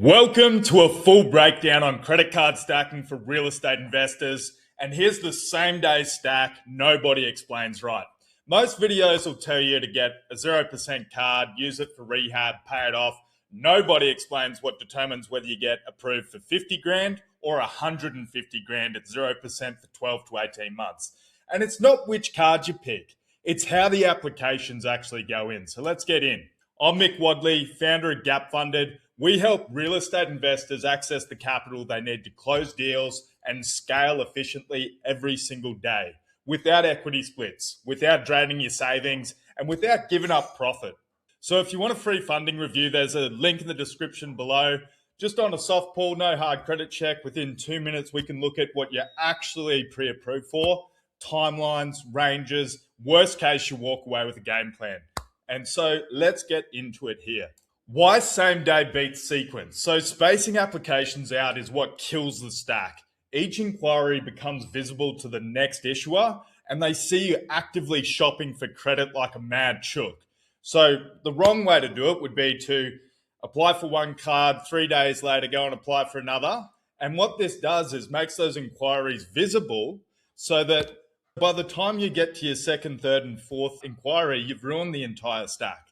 Welcome to a full breakdown on credit card stacking for real estate investors. And here's the same day stack nobody explains right. Most videos will tell you to get a 0% card, use it for rehab, pay it off. Nobody explains what determines whether you get approved for 50 grand or 150 grand at 0% for 12 to 18 months. And it's not which card you pick, it's how the applications actually go in. So let's get in. I'm Mick Wadley, founder of Gap Funded. We help real estate investors access the capital they need to close deals and scale efficiently every single day without equity splits, without draining your savings, and without giving up profit. So if you want a free funding review, there's a link in the description below. Just on a soft pull, no hard credit check. Within 2 minutes, we can look at what you're actually pre-approved for, timelines, ranges. Worst case, you walk away with a game plan. And so let's get into it here. Why same day beats sequence? So spacing applications out is what kills the stack. Each inquiry becomes visible to the next issuer and they see you actively shopping for credit like a mad chook. So the wrong way to do it would be to apply for one card, 3 days later go and apply for another. And what this does is makes those inquiries visible so that by the time you get to your second, third and fourth inquiry, you've ruined the entire stack.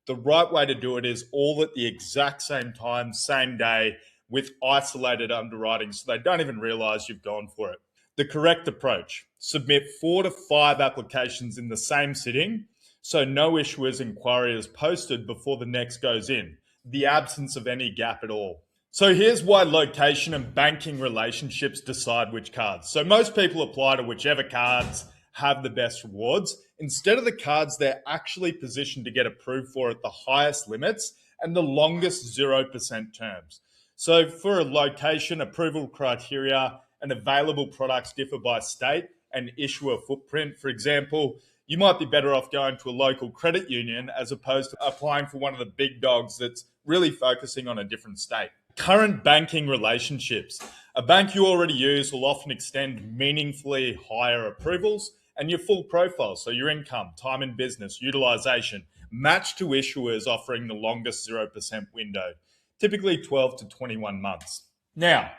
The right way to do it is all at the exact same time, same day, with isolated underwriting so they don't even realize you've gone for it. The correct approach: submit 4 to 5 applications in the same sitting so no issuer's inquiry is posted before the next goes in, the absence of any gap at all. So here's why location and banking relationships decide which cards. So most people apply to whichever cards have the best rewards. Instead of the cards they're actually positioned to get approved for at the highest limits and the longest 0% terms. So for a location, approval criteria and available products differ by state and issuer footprint. For example, you might be better off going to a local credit union as opposed to applying for one of the big dogs that's really focusing on a different state. Current banking relationships. A bank you already use will often extend meaningfully higher approvals and your full profile, so your income, time in business, utilization, match to issuers offering the longest 0% window, typically 12 to 21 months. Now,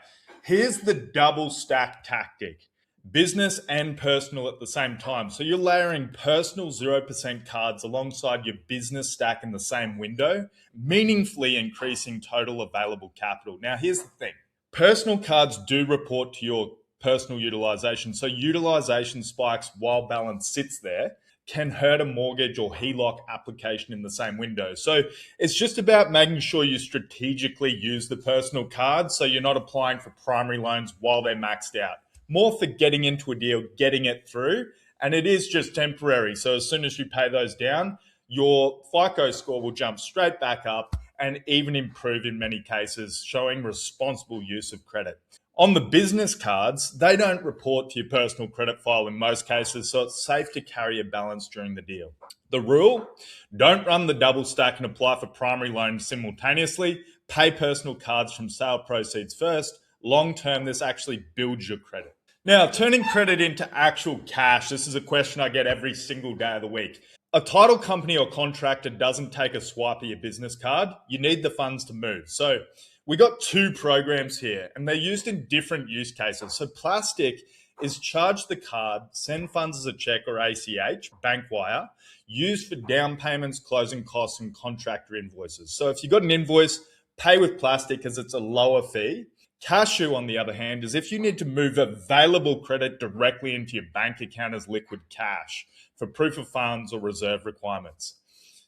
here's the double stack tactic: business and personal at the same time. So you're layering personal 0% cards alongside your business stack in the same window, meaningfully increasing total available capital. Now, here's the thing. Personal cards do report to your personal utilization. So utilization spikes while balance sits there can hurt a mortgage or HELOC application in the same window. So it's just about making sure you strategically use the personal cards so you're not applying for primary loans while they're maxed out. More for getting into a deal, getting it through, and it is just temporary. So as soon as you pay those down, your FICO score will jump straight back up and even improve in many cases, showing responsible use of credit. On the business cards, they don't report to your personal credit file in most cases, so it's safe to carry a balance during the deal. The rule: don't run the double stack and apply for primary loans simultaneously. Pay personal cards from sale proceeds first. Long term, this actually builds your credit. Now, turning credit into actual cash, this is a question I get every single day of the week. A title company or contractor doesn't take a swipe of your business card. You need the funds to move. So we got 2 programs here and they're used in different use cases. So Plastiq is charge the card, send funds as a check or ACH, bank wire, used for down payments, closing costs and contractor invoices. So if you got an invoice, pay with Plastiq as it's a lower fee. Kashu, on the other hand, is if you need to move available credit directly into your bank account as liquid cash for proof of funds or reserve requirements.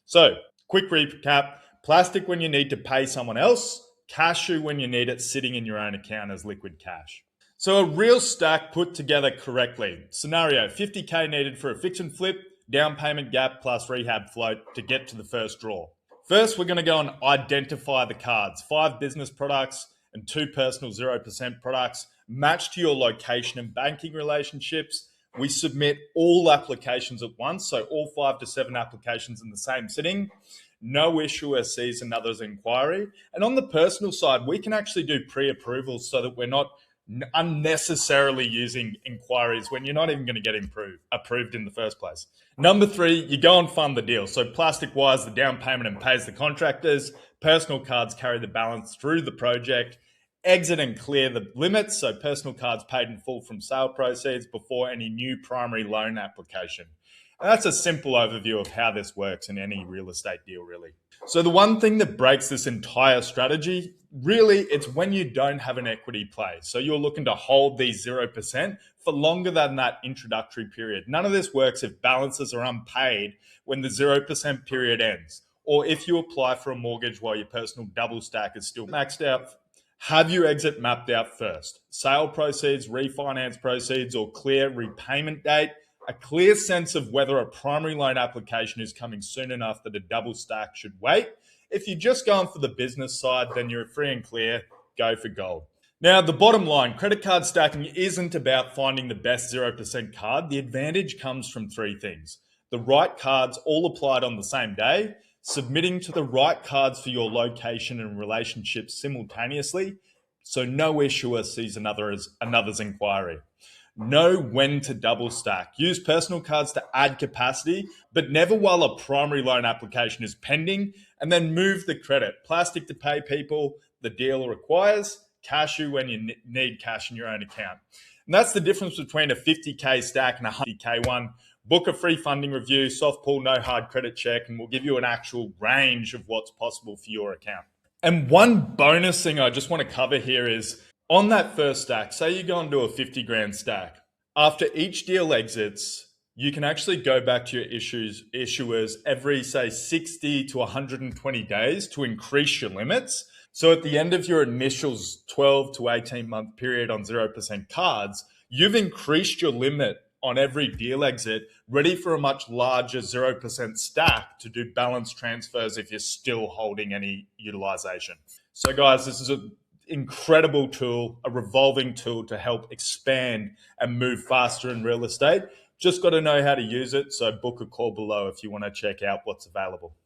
So, quick recap: Plastiq when you need to pay someone else, Kashu when you need it sitting in your own account as liquid cash. So a real stack put together correctly. Scenario: 50K needed for a fix and flip, down payment gap plus rehab float to get to the first draw. First, we're going to go and identify the cards. 5 business products and 2 personal 0% products matched to your location and banking relationships. We submit all applications at once, so all 5 to 7 applications in the same sitting. No issuer sees another's inquiry. And on the personal side, we can actually do pre-approvals so that we're not unnecessarily using inquiries when you're not even going to get approved in the first place. Number 3, you go and fund the deal. So Plastiq wires the down payment and pays the contractors. Personal cards carry the balance through the project. Exit and clear the limits, so personal cards paid in full from sale proceeds before any new primary loan application. And that's a simple overview of how this works in any real estate deal, really. So the one thing that breaks this entire strategy, really, it's when you don't have an equity play. So you're looking to hold these 0% for longer than that introductory period. None of this works if balances are unpaid when the 0% period ends, or if you apply for a mortgage while your personal double stack is still maxed out. Have your exit mapped out first. Sale proceeds, refinance proceeds, or clear repayment date. A clear sense of whether a primary loan application is coming soon enough that a double stack should wait. If you're just going for the business side, then you're free and clear. Go for gold. Now, the bottom line, credit card stacking isn't about finding the best 0% card. The advantage comes from three things: the right cards all applied on the same day, submitting to the right cards for your location and relationships simultaneously, so no issuer sees another's inquiry. Know when to double stack. Use personal cards to add capacity, but never while a primary loan application is pending, and then move the credit. Plastiq to pay people the deal requires, Kashu when you need cash in your own account. And that's the difference between a 50K stack and a 100K one. Book a free funding review, soft pull, no hard credit check, and we'll give you an actual range of what's possible for your account. And one bonus thing I just want to cover here is, on that first stack, say you go into a 50 grand stack, after each deal exits, you can actually go back to your issuers every, say, 60 to 120 days to increase your limits. So at the end of your initial 12 to 18 month period on 0% cards, you've increased your limit on every deal exit, ready for a much larger 0% stack to do balance transfers if you're still holding any utilization. So guys, this is an incredible tool, a revolving tool to help expand and move faster in real estate. Just got to know how to use it. So book a call below if you want to check out what's available.